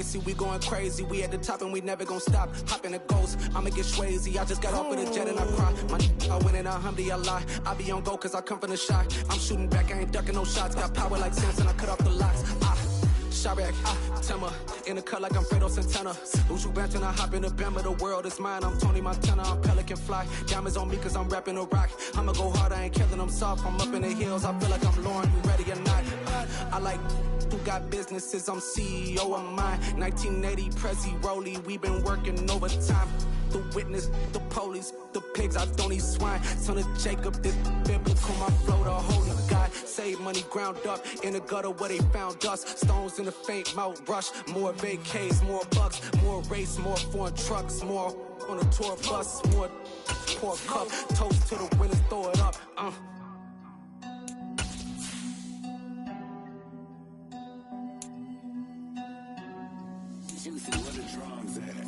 see we going crazy. We at the top and we never gonna stop. Hop in a ghost, I'ma get swayzy. I just got off with a jet and I cry. I win in a Humvee, I lie. I be on go cause I come from the shot. I'm shooting back, I ain't ducking no shots. Got power like Samson, I cut off the locks. Chirac, Timmer, in the cut like I'm Fredo Santana. Lose you bench and I hop in the Bama, the world is mine. I'm Tony Montana, I'm Pelican Fly. Diamonds on me cause I'm rapping a rock. I'ma go hard, I ain't killing them soft. I'm up in the hills, I feel like I'm Lauren, you ready or not? I like who got businesses, I'm CEO of mine. 1980 Prezi Rolly, we been working overtime. The witness, the police, the pigs, I don't eat swine. Son of Jacob, this biblical, my flow, the holy God. Save money ground up in the gutter where they found us. Stones in the faint mouth rush. More vacays, more bucks, more race, more foreign trucks, more on a tour bus, more pour cup. Toast to the winners, throw it up. Juicy, where the drums at?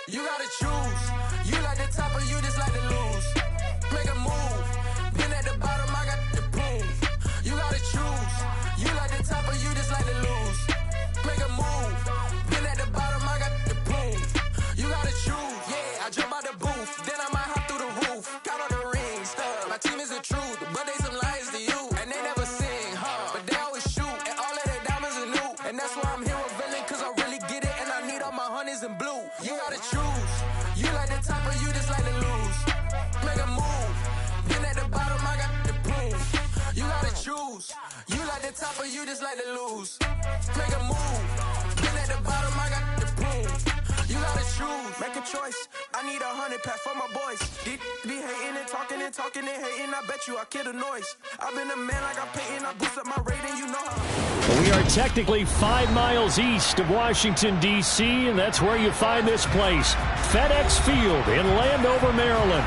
You gotta choose. You like the top or you just like to lose. Make a move. Been at the bottom, I got the boom. You gotta choose. You like the top or you just like to lose. Make a move. Been at the bottom, I got the boom. You gotta choose. Yeah, I jump out the booth. Then I might hop through the roof. Count on the rings. My team is the truth, but they some lies to you. And they never sing, but they always shoot. And all of their diamonds are new. And that's why I'm here with villain, cause I really get it. And I need all my honeys in blue. You gotta choose. You like the top or you just like to lose. Make a move. Been at the bottom, I got the boom. You gotta choose. You like the top or you just like to lose. Make a move. Been at the bottom, I got the boom. You gotta choose. Make a choice. I need 100 pack for my boys. Be hating and talking and talking and hating. I bet you I kill the noise. I've been a man like I'm Peyton. I boost up my rating, you know how. We are technically 5 miles east of Washington, D.C., and that's where you find this place, FedEx Field in Landover, Maryland.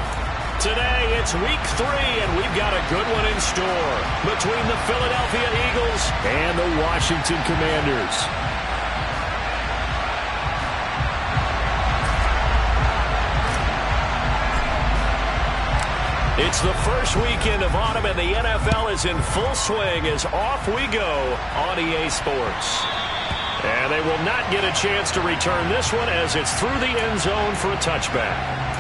Today, it's week 3, and we've got a good one in store between the Philadelphia Eagles and the Washington Commanders. It's the first weekend of autumn, and the NFL is in full swing as off we go on EA Sports. And they will not get a chance to return this one as it's through the end zone for a touchback.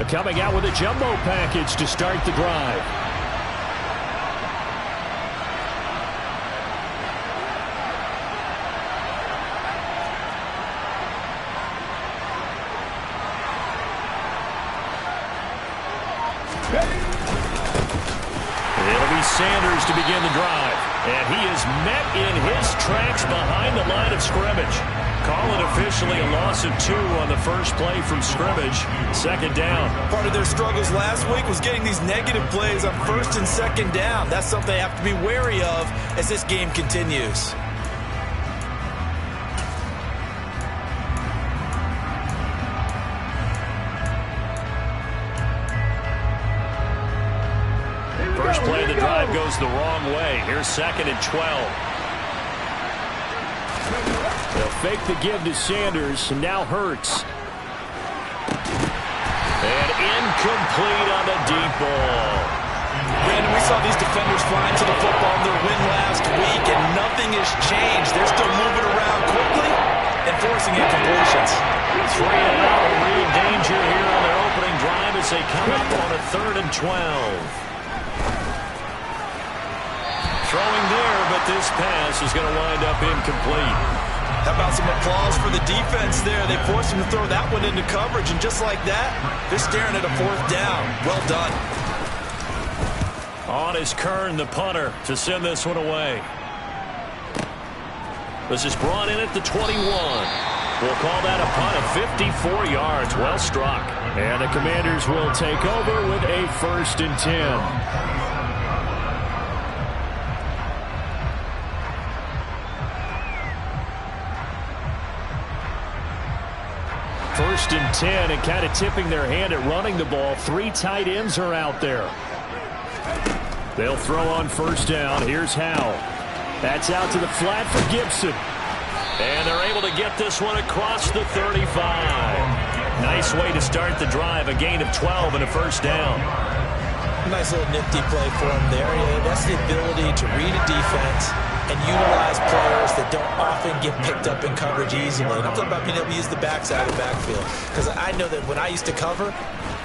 Coming out with a jumbo package to start the drive. It'll be Sanders to begin the drive. And he is met in his tracks behind the line of scrimmage. Call it officially a loss of 2 on the first play from scrimmage. Second down. Part of their struggles last week was getting these negative plays on first and second down. That's something they have to be wary of as this game continues. First play of the drive goes the wrong way. Here's 2nd and 12. They'll fake the give to Sanders, and now Hurts. And incomplete on the deep ball. Brandon, we saw these defenders flying to the football in their win last week, and nothing has changed. They're still moving around quickly and forcing incompletions. 3 and out, real danger here on their opening drive as they come up on a 3rd and 12. Throwing there, but this pass is going to wind up incomplete. How about some applause for the defense there? They forced him to throw that one into coverage, and just like that, they're staring at a 4th down. Well done. On is Kern, the punter, to send this one away. This is brought in at the 21. We'll call that a punt of 54 yards. Well struck. And the Commanders will take over with a 1st and 10. 1st and 10 and kind of tipping their hand at running the ball. 3 tight ends are out there. They'll throw on 1st down. Here's Howell. That's out to the flat for Gibson. And they're able to get this one across the 35. Nice way to start the drive. A gain of 12 and a 1st down. Nice little nifty play for him there. Yeah, that's the ability to read a defense and utilize players that don't often get picked up in coverage easily. And I'm talking about being able to use the backside of the backfield. Because I know that when I used to cover,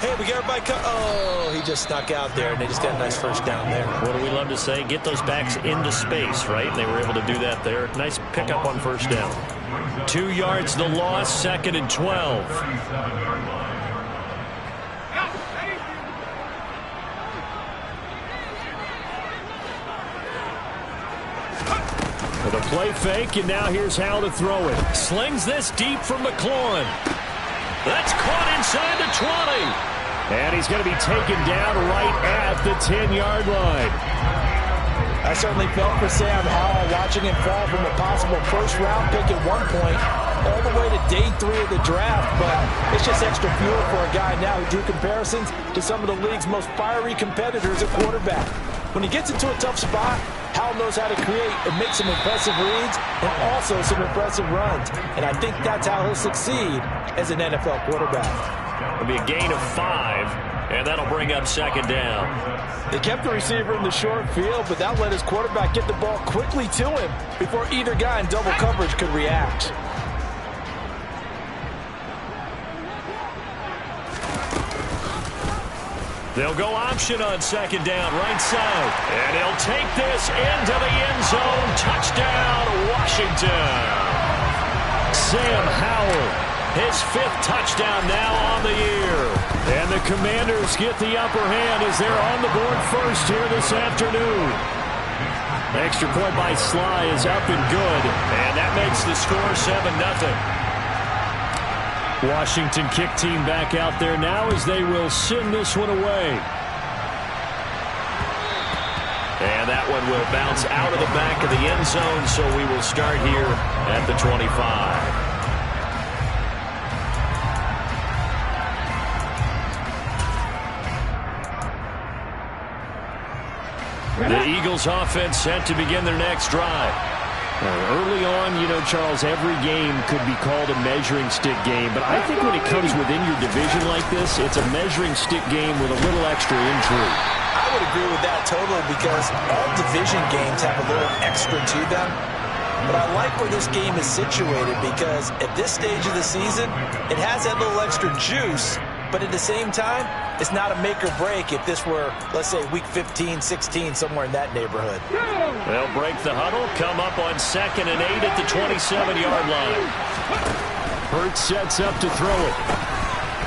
hey, we got everybody oh, he just snuck out there, and they just got a nice 1st down there. What do we love to say? Get those backs into space, right? And they were able to do that there. Nice pickup on 1st down. 2 yards the loss, 2nd and 12. With a play fake, and now here's Howell to throw it. Slings this deep for McLaurin. That's caught inside the 20. And he's going to be taken down right at the 10-yard line. I certainly felt for Sam Howell watching him fall from a possible 1st-round pick at one point all the way to day 3 of the draft. But it's just extra fuel for a guy now who drew comparisons to some of the league's most fiery competitors at quarterback. When he gets into a tough spot, Howell knows how to create and make some impressive reads and also some impressive runs. And I think that's how he'll succeed as an NFL quarterback. It'll be a gain of 5, and that'll bring up 2nd down. They kept the receiver in the short field, but that let his quarterback get the ball quickly to him before either guy in double coverage could react. They'll go option on 2nd down, right side. And he'll take this into the end zone. Touchdown, Washington. Sam Howell, his 5th touchdown now on the year. And the Commanders get the upper hand as they're on the board first here this afternoon. Extra point by Sly is up and good. And that makes the score 7-0. Washington kick team back out there now as they will send this one away. And that one will bounce out of the back of the end zone, so we will start here at the 25. The Eagles offense set to begin their next drive. Early on, you know, Charles, every game could be called a measuring stick game, but I think when it comes within your division like this, it's a measuring stick game with a little extra intrigue. I would agree with that totally because all division games have a little extra to them. But I like where this game is situated because at this stage of the season, it has that little extra juice, but at the same time, it's not a make or break if this were, let's say, week 15, 16, somewhere in that neighborhood. They'll break the huddle, come up on 2nd and 8 at the 27-yard line. Hurts sets up to throw it.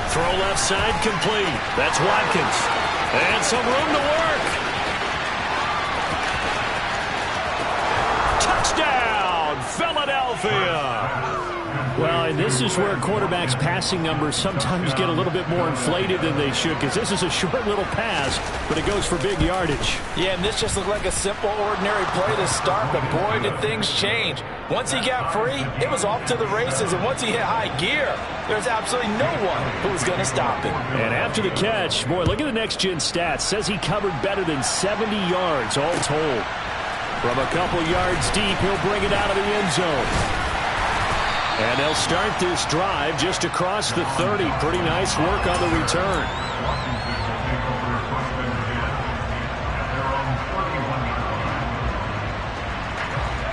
Throw left side complete. That's Watkins. And some room to work. Touchdown, Philadelphia. Well, and this is where quarterbacks' passing numbers sometimes get a little bit more inflated than they should because this is a short little pass, but it goes for big yardage. Yeah, and this just looked like a simple, ordinary play to start, but boy, did things change. Once he got free, it was off to the races, and once he hit high gear, there's absolutely no one who was going to stop him. And after the catch, boy, look at the next-gen stats. Says he covered better than 70 yards all told. From a couple yards deep, he'll bring it out of the end zone. And they'll start this drive just across the 30. Pretty nice work on the return.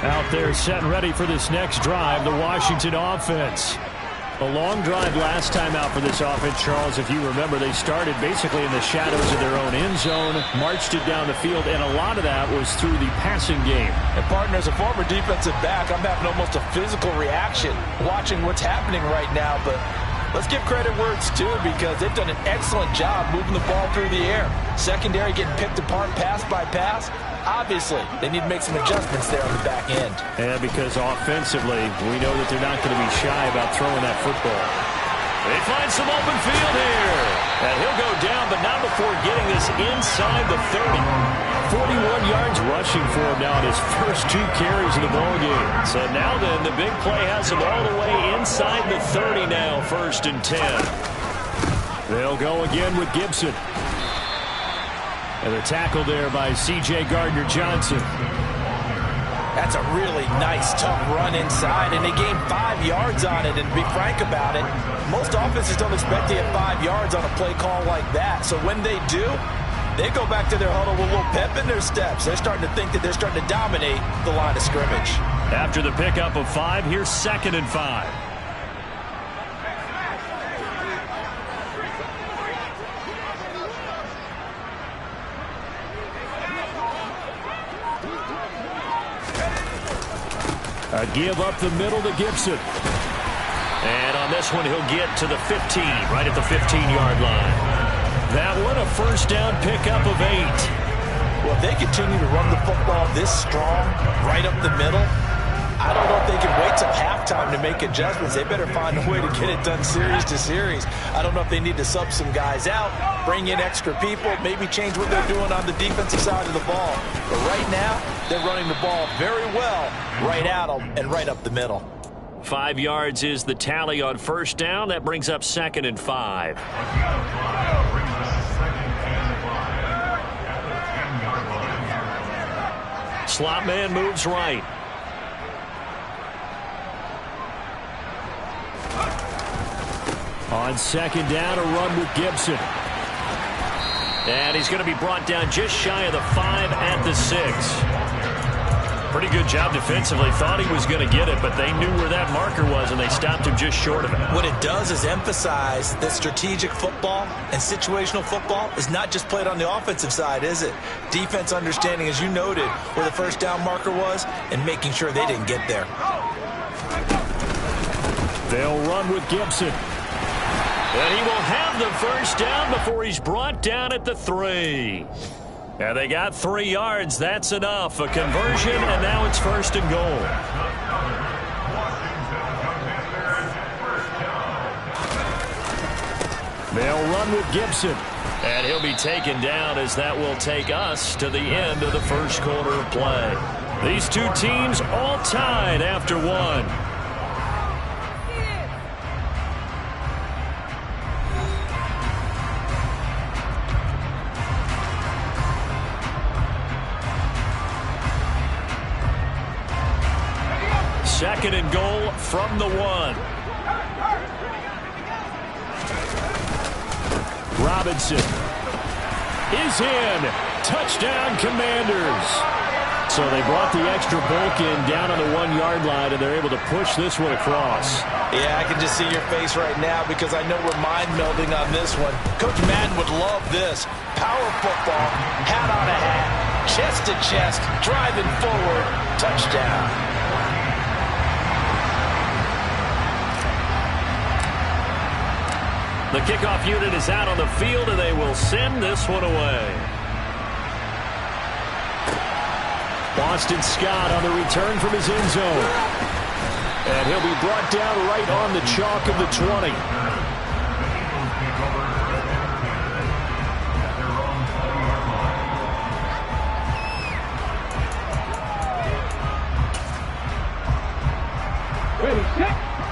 Out there set and ready for this next drive, the Washington offense. A long drive last time out for this offense, Charles. If you remember, they started basically in the shadows of their own end zone, marched it down the field, and a lot of that was through the passing game. And, partner, as a former defensive back, I'm having almost a physical reaction watching what's happening right now. But let's give credit where it's due because they've done an excellent job moving the ball through the air. Secondary getting picked apart pass by pass. Obviously, they need to make some adjustments there on the back end. Yeah, because offensively, we know that they're not going to be shy about throwing that football. They find some open field here. And he'll go down, but not before getting this inside the 30. 41 yards rushing for him now in his first 2 carries of the ballgame. So now then, the big play has him all the way inside the 30 now, 1st and 10. They'll go again with Gibson. And the tackle there by C.J. Gardner-Johnson. That's a really nice, tough run inside, and they gained 5 yards on it. And to be frank about it, most offenses don't expect to get 5 yards on a play call like that. So when they do, they go back to their huddle with a little pep in their steps. They're starting to think that they're starting to dominate the line of scrimmage. After the pickup of 5, here's 2nd and 5. A give up the middle to Gibson. And on this one, he'll get to the 15, right at the 15-yard line. That one, a 1st down pickup of 8. Well, if they continue to run the football this strong, right up the middle, I don't know if they can wait till halftime to make adjustments. They better find a way to get it done series to series. I don't know if they need to sub some guys out, bring in extra people, maybe change what they're doing on the defensive side of the ball. But right now, they're running the ball very well right at them and right up the middle. 5 yards is the tally on 1st down. That brings up 2nd and 5. Slot man moves right. On 2nd down, a run with Gibson. And he's going to be brought down just shy of the 5 at the 6. Pretty good job defensively. Thought he was going to get it, but they knew where that marker was, and they stopped him just short of it. What it does is emphasize that strategic football and situational football is not just played on the offensive side, is it? Defense understanding, as you noted, where the 1st down marker was and making sure they didn't get there. They'll run with Gibson. And he will have the 1st down before he's brought down at the 3. And they got 3 yards. That's enough. A conversion, and now it's 1st and goal. They'll run with Gibson. And he'll be taken down as that will take us to the end of the 1st quarter of play. These 2 teams all tied after 1. Second and goal from the 1. Robinson is in. Touchdown, Commanders. So they brought the extra bulk in down on the 1-yard line, and they're able to push this one across. Yeah, I can just see your face right now because I know we're mind melding on this one. Coach Madden would love this. Power football, hat on a hat, chest to chest, driving forward, touchdown. The kickoff unit is out on the field, and they will send this one away. Boston Scott on the return from his end zone. And he'll be brought down right on the chalk of the 20.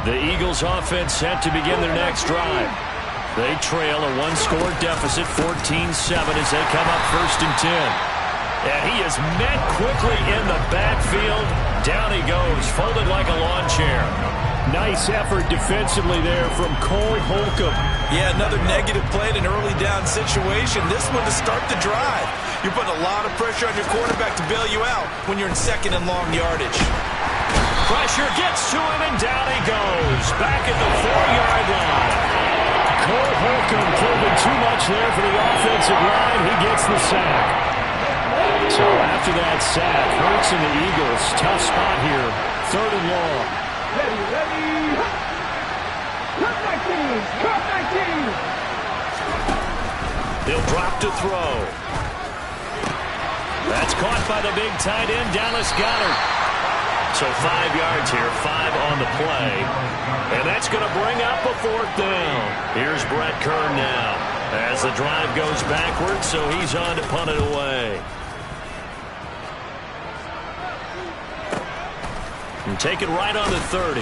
The Eagles offense set to begin their next drive. They trail a 1-score deficit, 14-7, as they come up 1st and 10. And he is met quickly in the backfield. Down he goes, folded like a lawn chair. Nice effort defensively there from Cole Holcomb. Yeah, another negative play in an early down situation. This one to start the drive. You're putting a lot of pressure on your quarterback to bail you out when you're in 2nd and long yardage. Pressure gets to him, and down he goes. Back at the 4-yard line. Cole Holcomb proving too much there for the offensive line. He gets the sack. So after that sack, Hurts and the Eagles, tough spot here. 3rd and long. Ready. Cut 19. Cut 19. They'll drop to throw. That's caught by the big tight end, Dallas Goedert. So 5 yards here, 5 on the play. And that's going to bring up a 4th down. Here's Brett Kern now as the drive goes backwards, so he's on to punt it away. And take it right on the 30.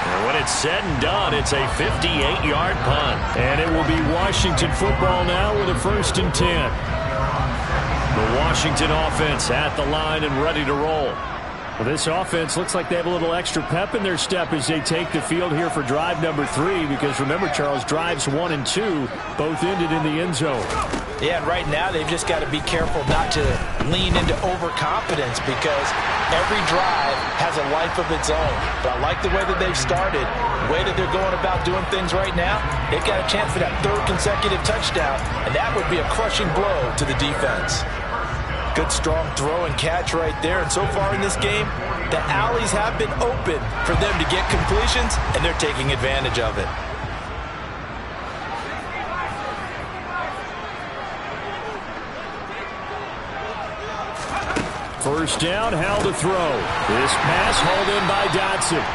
And when it's said and done, it's a 58-yard punt. And it will be Washington football now with a 1st and 10. The Washington offense at the line and ready to roll. Well, this offense looks like they have a little extra pep in their step as they take the field here for drive number 3, because remember, Charles, drives 1 and 2 both ended in the end zone. Yeah, and right now they've just got to be careful not to lean into overconfidence, because every drive has a life of its own. But I like the way that they've started, the way that they're going about doing things right now. They've got a chance for that 3rd consecutive touchdown, and that would be a crushing blow to the defense. Good, strong throw and catch right there. And so far in this game, the alleys have been open for them to get completions, and they're taking advantage of it. First down, how to throw. This pass hauled in by Dotson.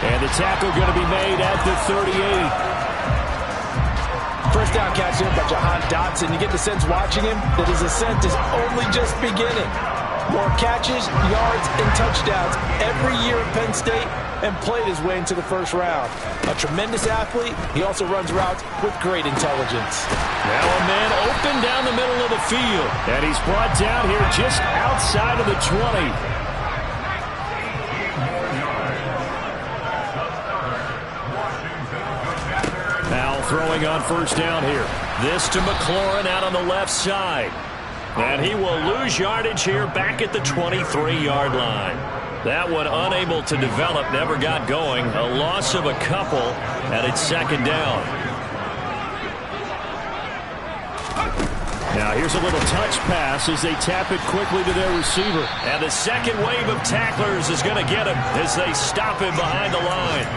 And the tackle going to be made at the 38. First down catch in by Jahan Dotson. You get the sense watching him that his ascent is only just beginning. More catches, yards, and touchdowns every year at Penn State, and played his way into the 1st round. A tremendous athlete. He also runs routes with great intelligence. Now a man open down the middle of the field. And he's brought down here just outside of the 20. Now throwing on first down here. This to McLaurin out on the left side. And he will lose yardage here back at the 23-yard line. That one unable to develop, never got going. A loss of a couple, and it's 2nd down. Now here's a little touch pass as they tap it quickly to their receiver. And the second wave of tacklers is going to get him as they stop him behind the line.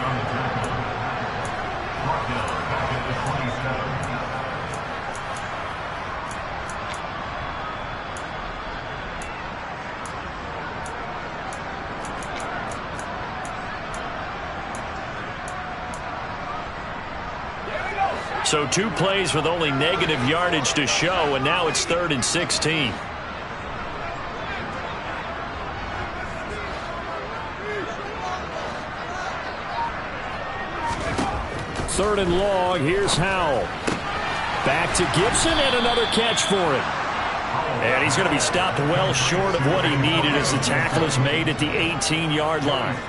So 2 plays with only negative yardage to show, and now it's 3rd and 16. Third and long, here's Howell. Back to Gibson, and another catch for him. And he's going to be stopped well short of what he needed as the tackle is made at the 18-yard line.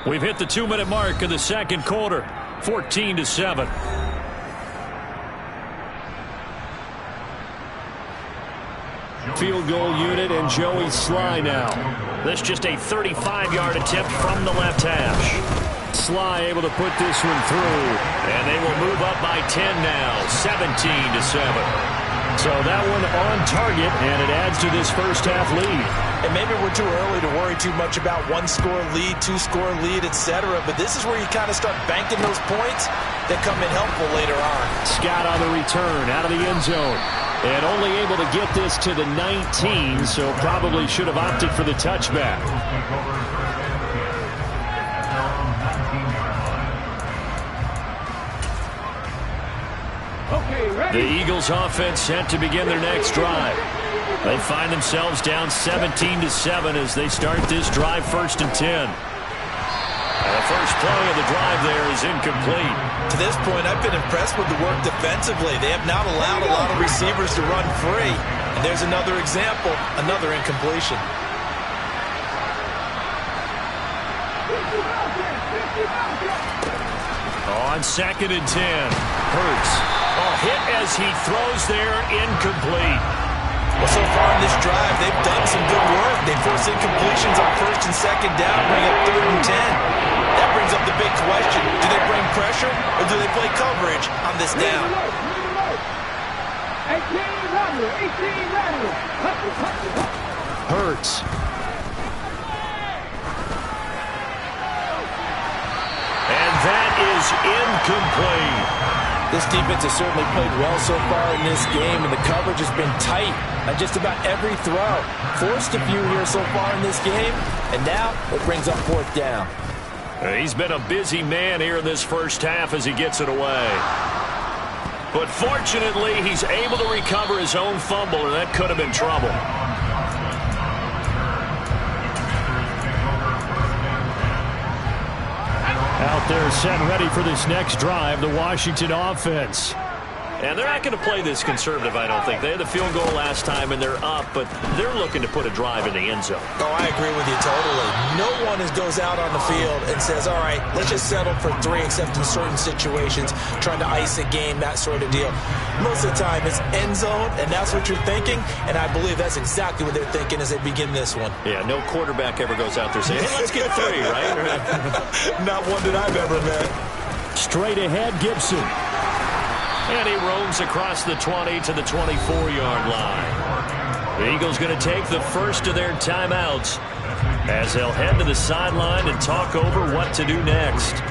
We've hit the 2-minute mark of the 2nd quarter, 14-7. Field goal unit and Joey Sly now. This just a 35-yard attempt from the left hash. Sly able to put this one through, and they will move up by 10 now, 17-7. So that one on target, and it adds to this first half lead. And maybe we're too early to worry too much about 1-score lead, 2-score lead, etc. But this is where you kind of start banking those points that come in helpful later on. Scott on the return out of the end zone. And only able to get this to the 19, so probably should have opted for the touchback. The Eagles offense set to begin their next drive. They find themselves down 17-7 as they start this drive 1st and 10. And the first play of the drive there is incomplete. To this point, I've been impressed with the work defensively. They have not allowed a lot of receivers to run free. And there's another example, another incompletion. On 2nd and 10, Hurts. Hit as he throws there, incomplete. Well, so far in this drive, they've done some good work. They force incompletions on 1st and 2nd down, bring up 3rd and 10. That brings up the big question. Do they bring pressure, or do they play coverage on this down? 18 Hurts. is incomplete. This defense has certainly played well so far in this game, and the coverage has been tight on just about every throw. Forced a few here so far in this game, and now it brings up fourth down. He's been a busy man here in this first half as he gets it away. But fortunately, he's able to recover his own fumble, and that could have been trouble. Out there set ready for this next drive, the Washington offense. And they're not going to play this conservative, I don't think. They had the field goal last time, and they're up, but they're looking to put a drive in the end zone. Oh, I agree with you totally. No one goes out on the field and says, all right, let's just settle for 3, except in certain situations, trying to ice a game, that sort of deal. Most of the time, it's end zone, and that's what you're thinking, and I believe that's exactly what they're thinking as they begin this one. Yeah, no quarterback ever goes out there saying, hey, let's get 3, right? Not one that I've ever met. Straight ahead, Gibson. And he roams across the 20 to the 24-yard line. The Eagles going to take the first of their timeouts as they'll head to the sideline and talk over what to do next.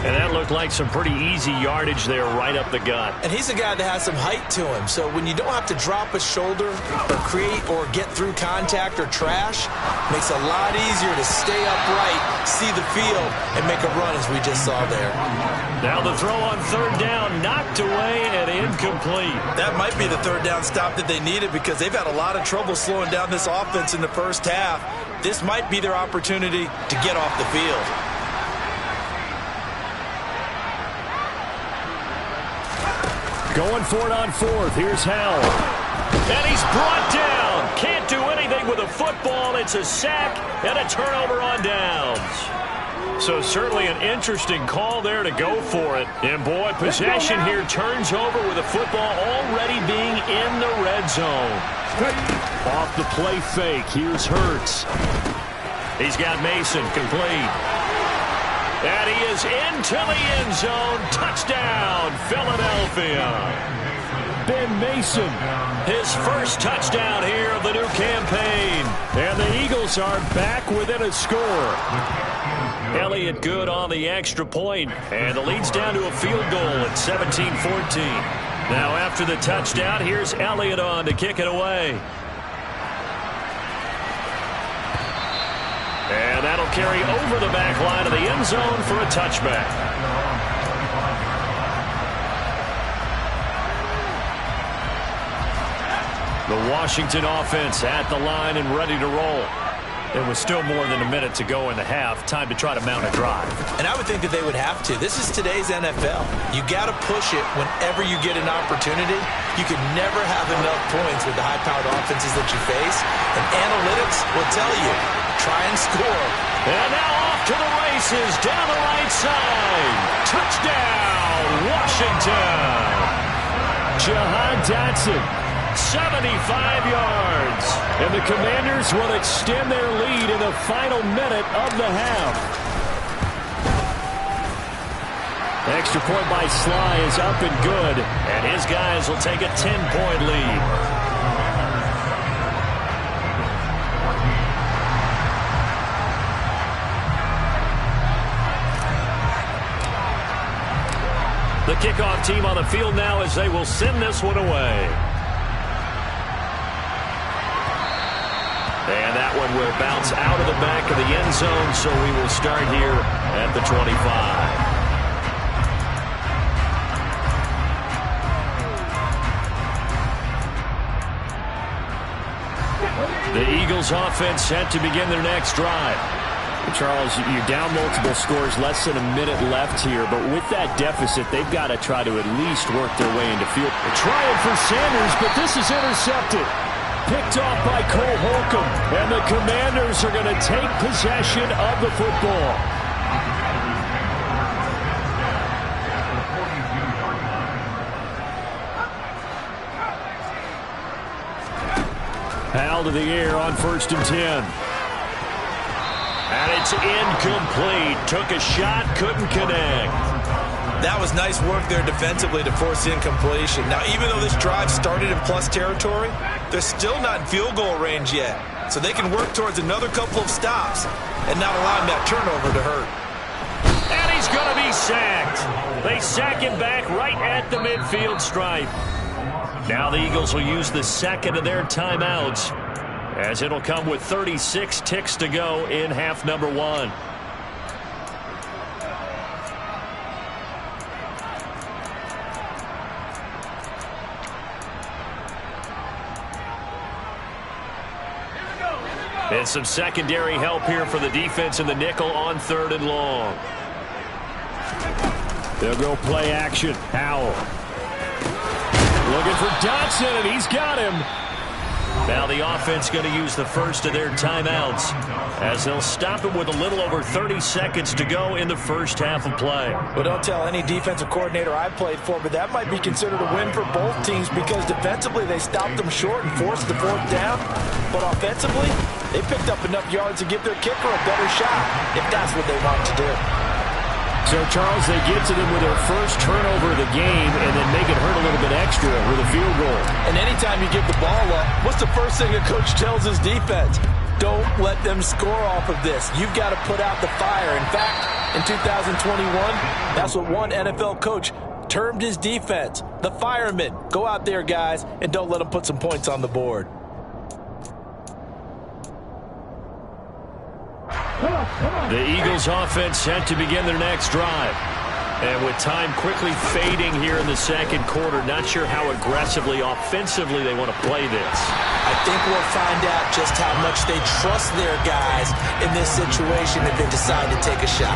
And that looked like some pretty easy yardage there right up the gut. And he's a guy that has some height to him. So when you don't have to drop a shoulder or create or get through contact or trash, makes it a lot easier to stay upright, see the field, and make a run as we just saw there. Now the throw on third down, knocked away and incomplete. That might be the third down stop that they needed because they've had a lot of trouble slowing down this offense in the first half. This might be their opportunity to get off the field. Going for it on fourth. Here's Hell. And he's brought down. Can't do anything with a football. It's a sack and a turnover on downs. So certainly an interesting call there to go for it. And boy, possession here turns over with a football already being in the red zone. Off the play fake. Here's Hurts. He's got Mason complete. And he is into the end zone. Touchdown, Philadelphia. Ben Mason, his first touchdown here of the new campaign. And the Eagles are back within a score. Elliott good on the extra point. And the lead's down to a field goal at 17-14. Now after the touchdown, here's Elliott on to kick it away. And that'll carry over the back line of the end zone for a touchback. The Washington offense at the line and ready to roll. There was still more than a minute to go in the half. Time to try to mount a drive. And I would think that they would have to. This is today's NFL. You got to push it whenever you get an opportunity. You can never have enough points with the high-powered offenses that you face. And analytics will tell you, try and score. And now off to the races down the right side. Touchdown, Washington. Jahan Dotson, 75 yards. And the Commanders will extend their lead in the final minute of the half. Extra point by Sly is up and good. And his guys will take a 10-point lead. The kickoff team on the field now as they will send this one away. And that one will bounce out of the back of the end zone, so we will start here at the 25. The Eagles offense set to begin their next drive. Charles, you're down multiple scores, less than a minute left here, but with that deficit, they've got to try to at least work their way into field. They're trying for Sanders, but this is intercepted. Picked off by Cole Holcomb, and the Commanders are going to take possession of the football. Hal to the air on 1st and 10. And it's incomplete. Took a shot, couldn't connect. That was nice work there defensively to force incompletion. Now, even though this drive started in plus territory, they're still not in field goal range yet. So they can work towards another couple of stops and not allowing that turnover to hurt. And he's he's going to be sacked. They sack him back right at the midfield stripe. Now the Eagles will use the second of their timeouts, as it'll come with 36 ticks to go in half number one. And some secondary help here for the defense in the nickel on 3rd and long. They'll go play action. Howell looking for Dotson, and he's got him. Now the offense going to use the first of their timeouts, as they'll stop him with a little over 30 seconds to go in the first half of play. Well, don't tell any defensive coordinator I played for, but that might be considered a win for both teams, because defensively they stopped them short and forced the 4th down. But offensively, they picked up enough yards to give their kicker a better shot, if that's what they want to do. So, Charles, they get to them with their first turnover of the game and then make it hurt a little bit extra with a field goal. And anytime you give the ball up, what's the first thing a coach tells his defense? Don't let them score off of this. You've got to put out the fire. In fact, in 2021, that's what one NFL coach termed his defense. The firemen. Go out there, guys, and don't let them put some points on the board. The Eagles offense set to begin their next drive. And with time quickly fading here in the second quarter, not sure how aggressively, offensively they want to play this. I think we'll find out just how much they trust their guys in this situation if they decide to take a shot.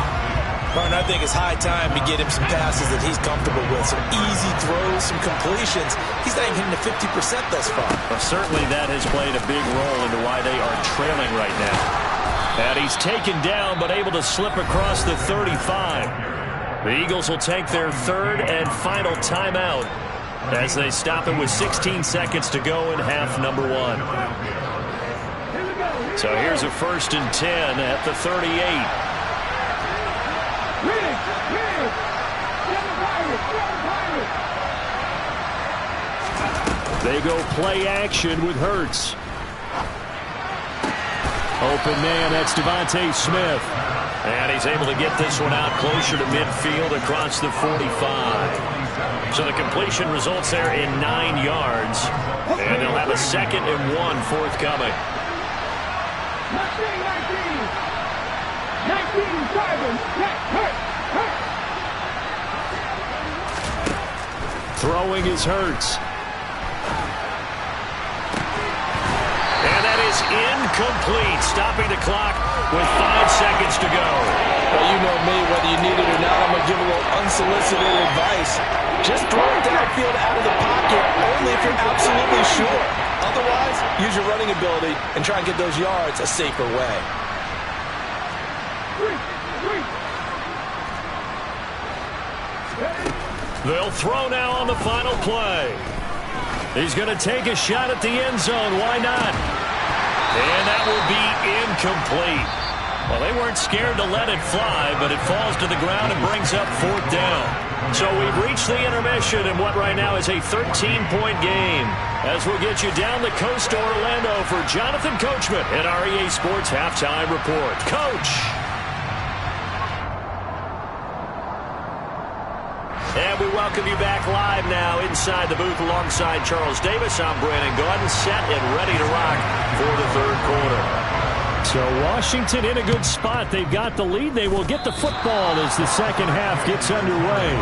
Martin, I think it's high time to get him some passes that he's comfortable with. Some easy throws, some completions. He's not even hitting to 50% thus far. Well, certainly that has played a big role into why they are trailing right now. And he's taken down, but able to slip across the 35. The Eagles will take their 3rd and final timeout as they stop it with 16 seconds to go in half number one. So here's a 1st and 10 at the 38. They go play action with Hurts. Open man, that's Devontae Smith. And he's able to get this one out closer to midfield across the 45. So the completion results there in 9 yards. And they'll have a 2nd and 1 forthcoming. 19, throwing is Hurts. Is incomplete, stopping the clock with 5 seconds to go. Well, you know me, whether you need it or not, I'm going to give a little unsolicited advice. Just throw it downfield out of the pocket, only if you're absolutely sure. Otherwise, use your running ability and try and get those yards a safer way. They'll throw now on the final play. He's going to take a shot at the end zone. Why not? And that will be incomplete. Well, they weren't scared to let it fly, but it falls to the ground and brings up 4th down. So we've reached the intermission in what right now is a 13-point game, as we'll get you down the coast to Orlando for Jonathan Coachman at our EA Sports Halftime Report. Coach! And we welcome you back live now inside the booth alongside Charles Davis. I'm Brandon Gaudin, set and ready to rock for the 3rd quarter. So Washington in a good spot. They've got the lead. They will get the football as the second half gets underway.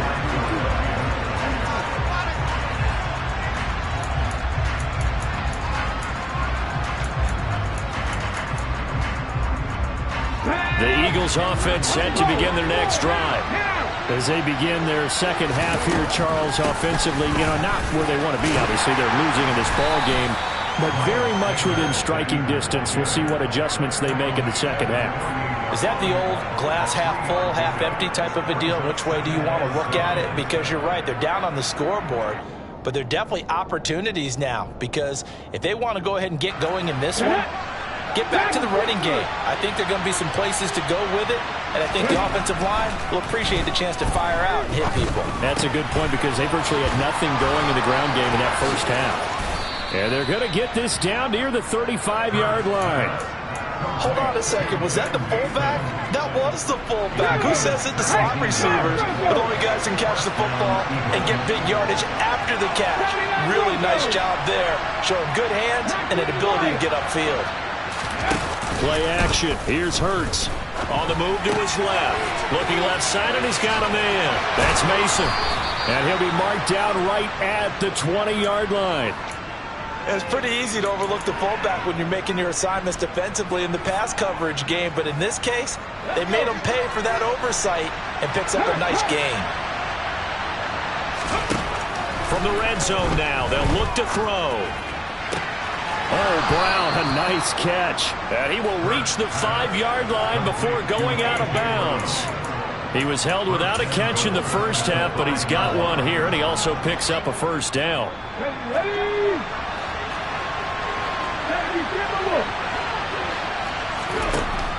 The Eagles offense set to begin their next drive. As they begin their second half here, Charles, offensively, not where they want to be, obviously. They're losing in this ball game, but very much within striking distance. We'll see what adjustments they make in the second half. Is that the old glass half full, half empty type of a deal? Which way do you want to look at it? Because you're right, they're down on the scoreboard, but they're definitely opportunities now, because if they want to go ahead and get going in this one, get back to the running game. I think there are going to be some places to go with it, and I think the offensive line will appreciate the chance to fire out and hit people. That's a good point, because they virtually had nothing going in the ground game in that first half. And they're going to get this down near the 35-yard line. Hold on a second. Was that the fullback? That was the fullback. Who says that the slot receivers are the only guys who can catch the football and get big yardage after the catch? Really nice job there, showing good hands and an ability to get upfield. Play action. Here's Hurts. On the move to his left. Looking left side, and he's got a man. That's Mason. And he'll be marked down right at the 20-yard line. It's pretty easy to overlook the fullback when you're making your assignments defensively in the pass coverage game, but in this case, they made him pay for that oversight and picks up a nice gain. From the red zone now, they'll look to throw. Oh, Brown, a nice catch. And he will reach the 5-yard line before going out of bounds. He was held without a catch in the first half, but he's got one here, and he also picks up a first down.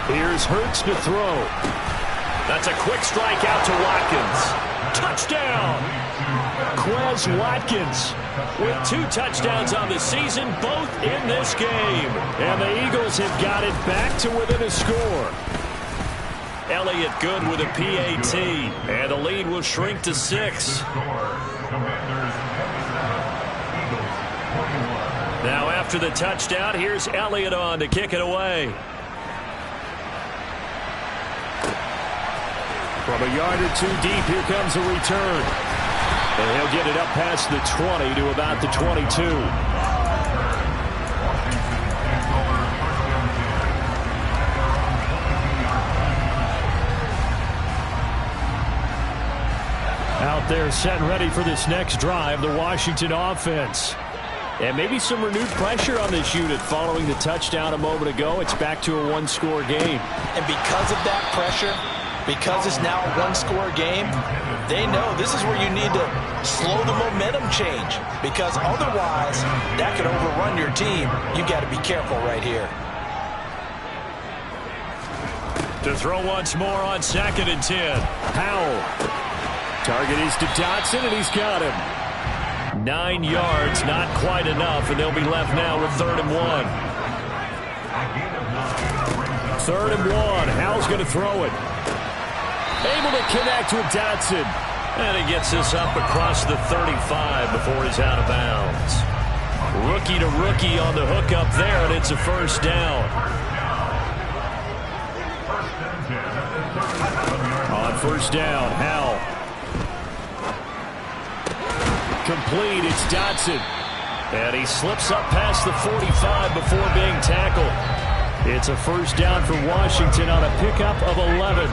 Here's Hurts to throw. That's a quick strike out to Watkins. Touchdown! Quez Watkins with 2 touchdowns on the season, both in this game. And the Eagles have got it back to within a score. Elliott good with a PAT, and the lead will shrink to 6. Now after the touchdown, here's Elliott on to kick it away. From a yard or 2 deep, here comes a return. And he'll get it up past the 20 to about the 22. Out there set and ready for this next drive, the Washington offense. And maybe some renewed pressure on this unit following the touchdown a moment ago. It's back to a 1-score game. And because of that pressure, because it's now a 1-score game, they know this is where you need to slow the momentum change, because otherwise that could overrun your team. You got to be careful right here. To throw once more on 2nd and 10. Howell. Target is to Dotson, and he's got him. 9 yards, not quite enough, and they'll be left now with 3rd and 1. 3rd and 1. Howell's going to throw it. Able to connect with Dotson. And he gets this up across the 35 before he's out of bounds. Rookie to rookie on the hook up there, and it's a first down. On first down, Howell. Complete, it's Dotson. And he slips up past the 45 before being tackled. It's a first down for Washington on a pickup of 11.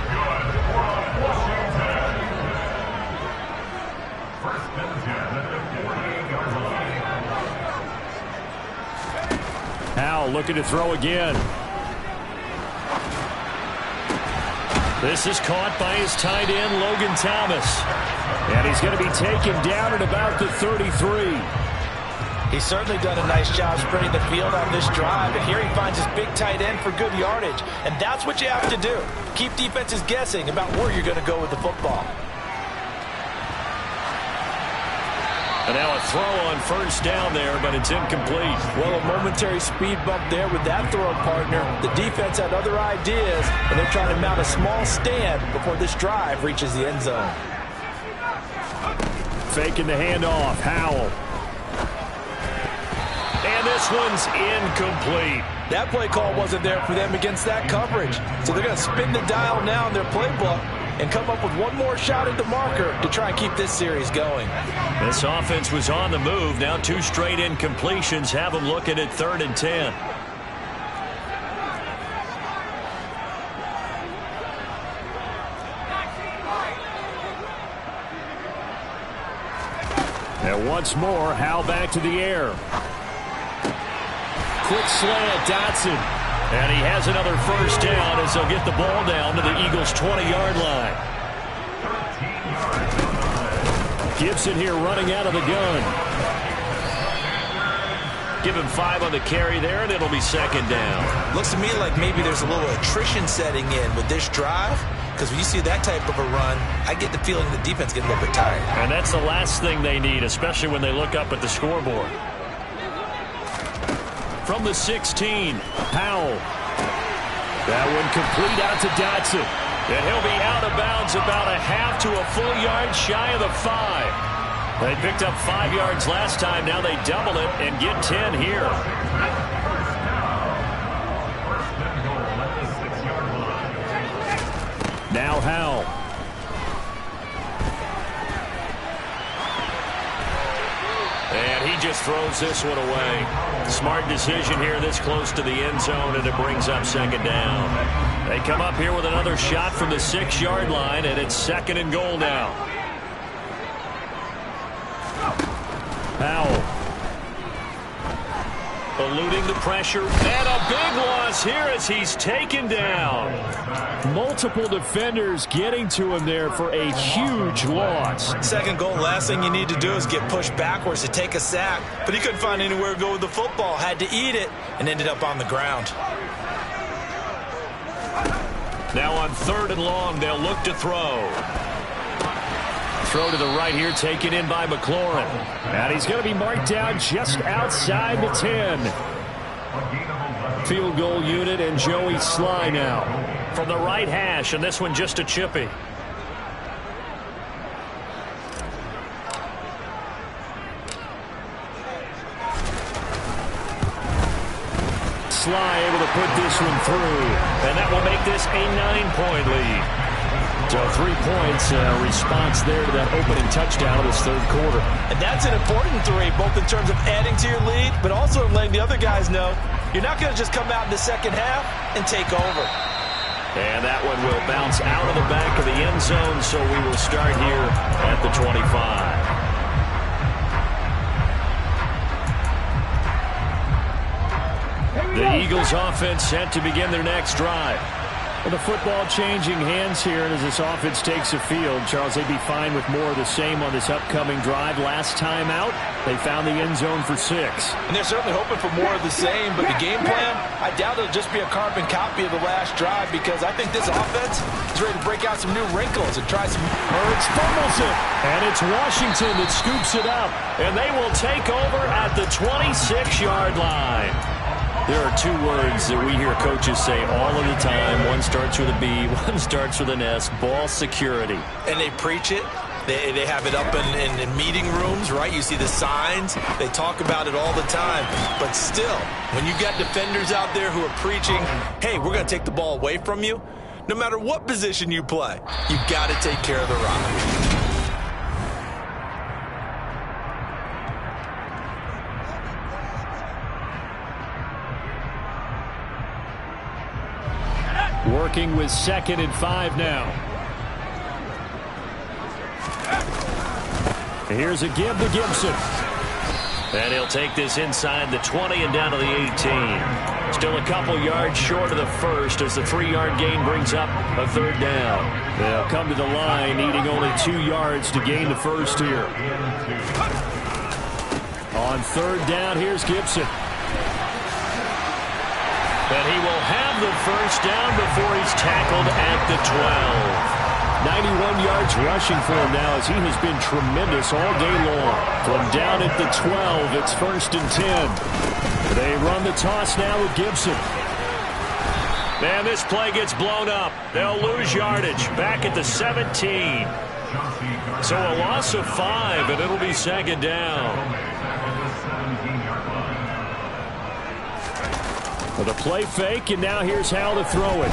Howell looking to throw again. This is caught by his tight end, Logan Thomas. And he's going to be taken down at about the 33. He's certainly done a nice job spreading the field on this drive, and here he finds his big tight end for good yardage. And that's what you have to do. Keep defenses guessing about where you're going to go with the football. And now a throw on first down there, but it's incomplete. Well, a momentary speed bump there with that throw partner. The defense had other ideas, and they're trying to mount a small stand before this drive reaches the end zone. Faking the handoff, Howell. And this one's incomplete. That play call wasn't there for them against that coverage. So they're going to spin the dial now in their playbook and come up with one more shot at the marker to try and keep this series going. This offense was on the move. Now 2 straight incompletions have them looking at 3rd and 10. And once more, Howell back to the air. Quick slant, Dotson. And he has another first down as they'll get the ball down to the Eagles' 20-yard line. Gibson here running out of the gun. Give him 5 on the carry there, and it'll be 2nd down. Looks to me like maybe there's a little attrition setting in with this drive, because when you see that type of a run, I get the feeling the defense gets a little bit tired. And that's the last thing they need, especially when they look up at the scoreboard. From the 16, Howell. That one complete out to Dotson. And he'll be out of bounds about a half to a full yard shy of the 5. They picked up 5 yards last time. Now they double it and get 10 here. Now Howell. And he just throws this one away. Smart decision here this close to the end zone, and it brings up second down. They come up here with another shot from the 6-yard line, and it's 2nd and goal now. Howell. Eluding the pressure, and a big loss here as he's taken down. Multiple defenders getting to him there for a huge loss. 2nd goal, last thing you need to do is get pushed backwards to take a sack. But he couldn't find anywhere to go with the football, had to eat it, and ended up on the ground. Now on 3rd and long, they'll look to throw. Throw to the right here, taken in by McLaurin. And he's going to be marked down just outside the 10. Field goal unit and Joey Sly now. From the right hash, and this one just a chippy. Sly able to put this one through. And that will make this a 9-point lead. So 3 points, response there to that opening touchdown of this 3rd quarter. And that's an important 3, both in terms of adding to your lead, but also letting the other guys know you're not going to just come out in the second half and take over. And that one will bounce out of the back of the end zone, so we will start here at the 25. The Eagles offense set to begin their next drive. Well, the football changing hands here, and as this offense takes the field, Charles, they'd be fine with more of the same on this upcoming drive. Last time out, they found the end zone for 6. And they're certainly hoping for more of the same, but the game plan, I doubt it'll just be a carbon copy of the last drive, because I think this offense is ready to break out some new wrinkles and try some... Hurts fumbles it, and it's Washington that scoops it up, and they will take over at the 26-yard line. There are 2 words that we hear coaches say all of the time. One starts with a B, one starts with an S, ball security. And they preach it. They have it up in meeting rooms, right? You see the signs. They talk about it all the time. But still, when you got defenders out there who are preaching, hey, we're going to take the ball away from you, no matter what position you play, you've got to take care of the rock. Working with 2nd and 5 now. Here's a give to Gibson. And he'll take this inside the 20 and down to the 18. Still a couple yards short of the first as the 3-yard gain brings up a 3rd down. They'll come to the line needing only 2 yards to gain the first here. On 3rd down, here's Gibson. And he will have the first down before he's tackled at the 12. 91 yards rushing for him now as he has been tremendous all day long. From down at the 12, it's 1st and 10. They run the toss now with Gibson. Man, this play gets blown up. They'll lose yardage back at the 17. So a loss of 5, and it'll be 2nd down. With a play fake, and now here's Howell to throw it.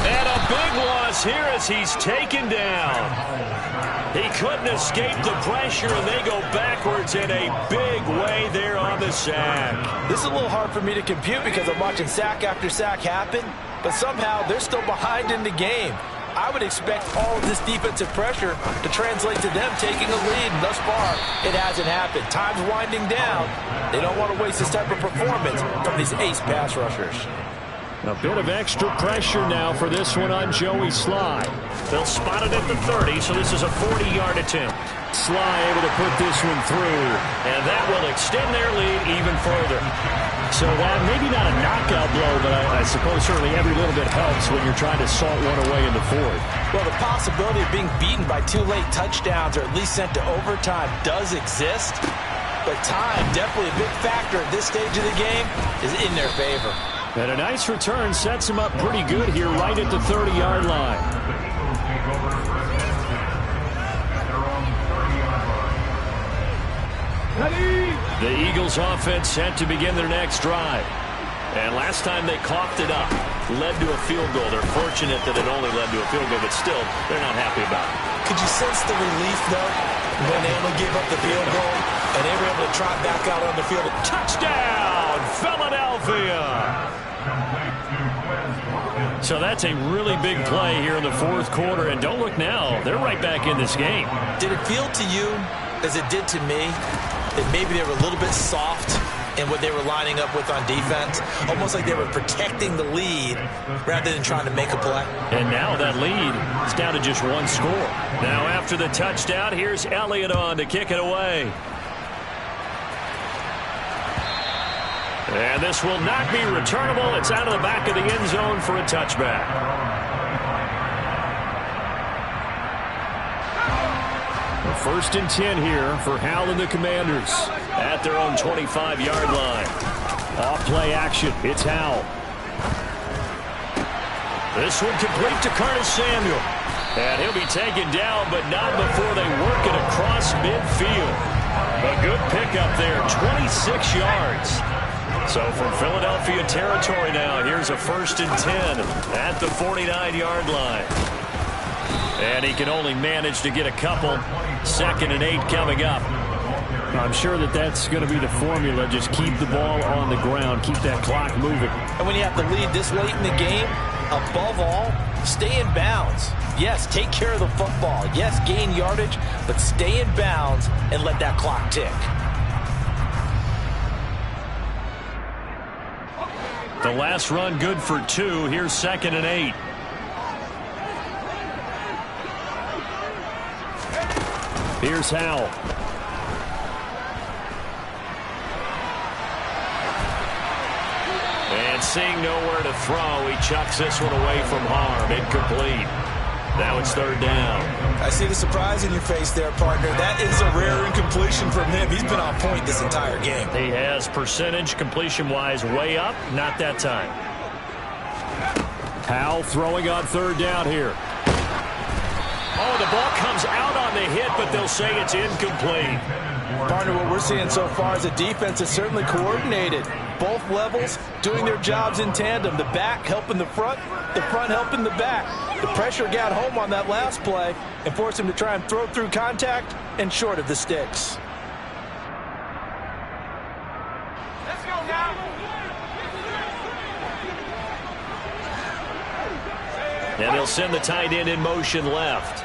And a big loss here as he's taken down. He couldn't escape the pressure, and they go backwards in a big way there on the sack. This is a little hard for me to compute because I'm watching sack after sack happen, but somehow they're still behind in the game. I would expect all of this defensive pressure to translate to them taking a lead, and thus far, it hasn't happened. Time's winding down. They don't want to waste this type of performance from these ace pass rushers. A bit of extra pressure now for this one on Joey Sly. They'll spot it at the 30, so this is a 40-yard attempt. Sly able to put this one through, and that will extend their lead even further. So that maybe not a knockout blow, but I suppose certainly every little bit helps when you're trying to salt one away in the 4th. Well, the possibility of being beaten by 2 late touchdowns or at least sent to overtime does exist. but time, definitely a big factor at this stage of the game, is in their favor. And a nice return sets them up pretty good here right at the 30-yard line. The Eagles offense set to begin their next drive. And last time they coughed it up, led to a field goal. They're fortunate that it only led to a field goal, but still, they're not happy about it. Could you sense the relief, though, when they only gave up the field goal and they were able to trot back out on the field? Touchdown, Philadelphia! So that's a really big play here in the fourth quarter, and don't look now, they're right back in this game. Did it feel to you, as it did to me, that maybe they were a little bit soft in what they were lining up with on defense? Almost like they were protecting the lead rather than trying to make a play. And now that lead is down to just one score. Now after the touchdown, here's Elliott on to kick it away. And this will not be returnable. It's out of the back of the end zone for a touchback. First and 10 here for Howell and the Commanders at their own 25-yard line. Off play action. It's Howell. This one complete to Curtis Samuel. And he'll be taken down, but not before they work it across midfield. A good pickup there, 26 yards. So from Philadelphia territory now, here's a first and 10 at the 49-yard line. And he can only manage to get a couple. Second and 8 coming up. I'm sure that that's going to be the formula. Just keep the ball on the ground. Keep that clock moving. And when you have the lead this late in the game, above all, stay in bounds. Yes, take care of the football. Yes, gain yardage, but stay in bounds and let that clock tick. The last run good for 2. Here's second and 8. Here's Howell. And seeing nowhere to throw, he chucks this one away from harm. Incomplete. Now it's third down. I see the surprise in your face there, partner. That is a rare incompletion from him. He's been on point this entire game. He has percentage completion-wise way up. Not that time. Howell throwing on third down here. Oh, the ball comes out on the hit, but they'll say it's incomplete. Partner, what we're seeing so far is a defense is certainly coordinated. Both levels doing their jobs in tandem. The back helping the front helping the back. The pressure got home on that last play and forced him to try and throw through contact and short of the sticks. Let's go now. And they'll send the tight end in motion left.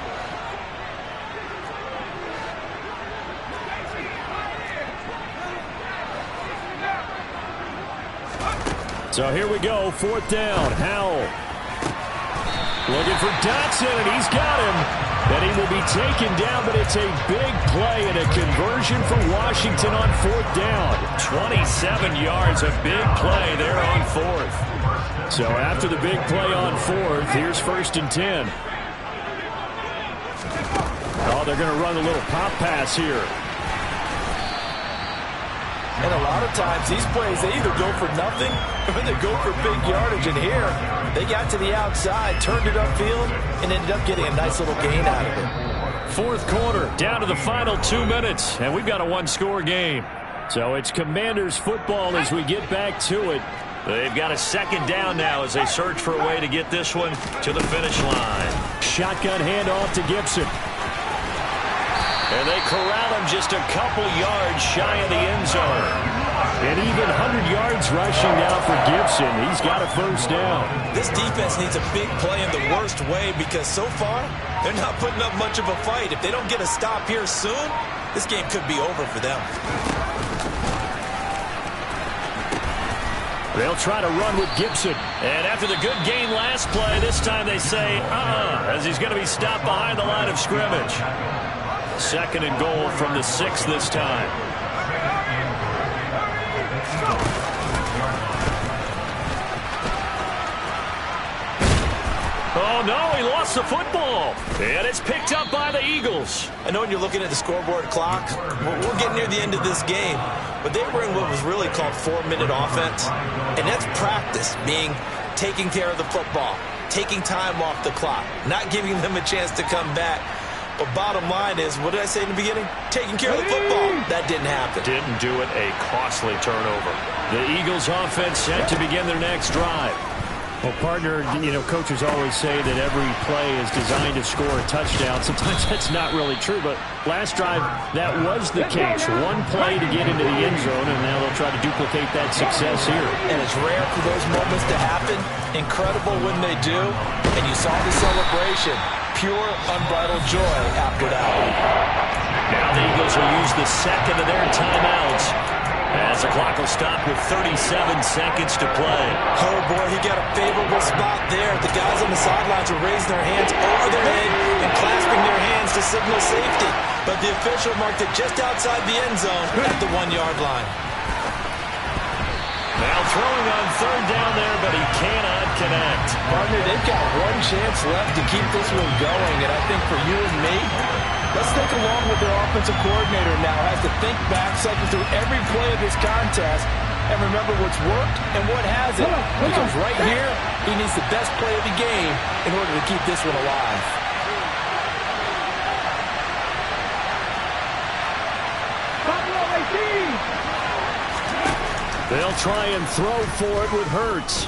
So here we go, fourth down. Howell looking for Dotson, and he's got him. And he will be taken down, but it's a big play and a conversion for Washington on fourth down. 27 yards, a big play there on fourth. So after the big play on fourth, here's first and 10. Oh, they're going to run a little pop pass here. And a lot of times, these plays, they either go for nothing or they go for big yardage. And here, they got to the outside, turned it upfield, and ended up getting a nice little gain out of it. Fourth quarter, down to the final 2 minutes, and we've got a one-score game. So it's Commanders football as we get back to it. They've got a second down now as they search for a way to get this one to the finish line. Shotgun handoff to Gibson. And they corral him just a couple yards shy of the end zone. And even 100 yards rushing now for Gibson. He's got a first down. This defense needs a big play in the worst way because so far, they're not putting up much of a fight. If they don't get a stop here soon, this game could be over for them. They'll try to run with Gibson. And after the good game last play, this time they say, as he's going to be stopped behind the line of scrimmage. Second and goal from the 6 this time. Oh, Oh, no, he lost the football. And it's picked up by the Eagles. I know when you're looking at the scoreboard clock, we're getting near the end of this game, but they were in what was really called 4-minute offense, and that's practice, meaning taking care of the football, taking time off the clock, not giving them a chance to come back. But bottom line is, what did I say in the beginning? Taking care of the football. That didn't happen. Didn't do it. A costly turnover. The Eagles offense set to begin their next drive. Well, partner, coaches always say that every play is designed to score a touchdown. Sometimes that's not really true, but last drive, that was the case. One play to get into the end zone, and now they'll try to duplicate that success here. And it's rare for those moments to happen. Incredible when they do. And you saw the celebration. Pure, unbridled joy after that. Now the Eagles will use the second of their timeouts, as the clock will stop with 37 seconds to play. Oh, boy, he got a favorable spot there. The guys on the sidelines are raising their hands over their head and clasping their hands to signal safety. But the official marked it just outside the end zone at the 1-yard line. Now throwing on third down there, but he cannot connect. Partner, they've got one chance left to keep this one going, and I think for you and me, let's think along with their offensive coordinator now has to think back, cycle through every play of this contest, and remember what's worked and what hasn't. Because right here, he needs the best play of the game in order to keep this one alive. They'll try and throw for it with Hurts.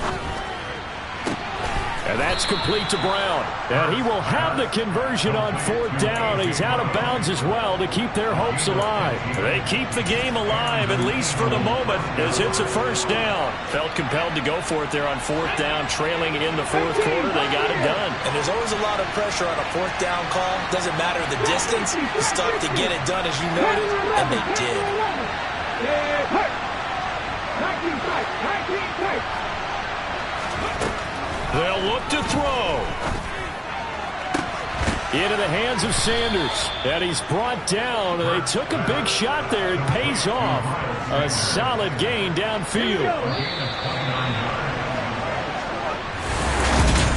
And that's complete to Brown. And he will have the conversion on fourth down. He's out of bounds as well to keep their hopes alive. They keep the game alive, at least for the moment, as it's a first down. Felt compelled to go for it there on fourth down, trailing in the fourth quarter. They got it done. And there's always a lot of pressure on a fourth down call. Doesn't matter the distance. It's tough to get it done, as you noted, and they did. They'll look to throw. Into the hands of Sanders. And he's brought down. They took a big shot there. It pays off. A solid gain downfield.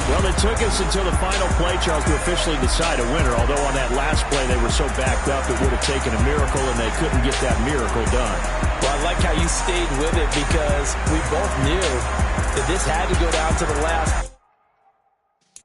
Well, it took us until the final play, Charles, to officially decide a winner. Although on that last play they were so backed up it would have taken a miracle, and they couldn't get that miracle done. Well, I like how you stayed with it because we both knew that this had to go down to the last